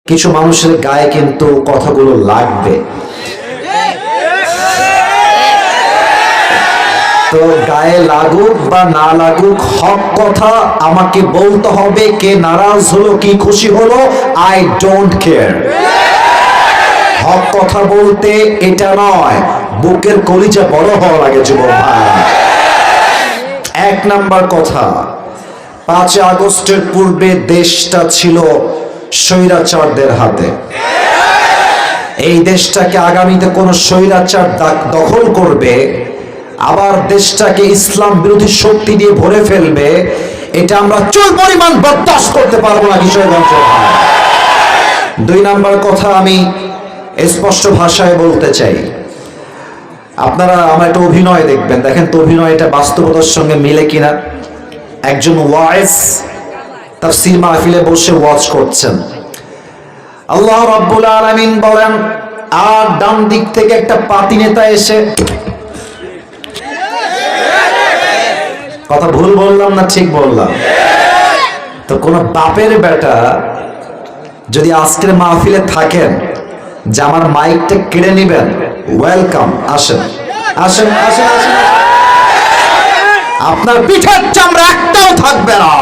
কিছু মানুষের গায়ে কিন্তু কথাগুলো লাগবে। তো গায়ে লাগুক বা না লাগুক, হক কথা আমাকে বলতে হবে। কে নারাজ হলো কি খুশি হলো, আই ডোন্ট কেয়ার। হক কথা বলতে এটা নয়, বুকের কলিজা বড় হওয়া লাগে যুবক ভাই। এক নাম্বার কথা, 5 আগস্টের পূর্বে দেশটা ছিল স্বৈরাচারদের হাতে। এই দেশটাকে আগামীতে কোন স্বৈরাচার দখল করবে, আবার দেশটাকে ইসলাম বিরোধী শক্তি দিয়ে ভরে ফেলবে, এটা আমরা চুল পরিমাণ বরদাস্ত করতে পারবো না কিশোরগঞ্জ। 2 নাম্বার কথা আমি স্পষ্ট ভাষায় বলতে চাই, আপনারা আমার একটা অভিনয় দেখবেন, দেখেন তো অভিনয়টা বাস্তবতার সঙ্গে মিলে কিনা। একজন ওয়াইজ তাফসীর মাহফিলে বসে ওয়াজ করছেন, আল্লাহ রাব্বুল আলামিন বলেন, আর ডান দিক থেকে একটা পাতি নেতা এসে, কথা ভুল বললাম না ঠিক বললাম? তো কোন বাপের বেটা যদি আজকের মাহফিলে থাকেন যে আমার মাইকটা কেড়ে নিবেন, ওয়েলকাম, আসেন আসেন আসেন আসেন, আপনার পিঠের চামড়া একটাও থাকবে না।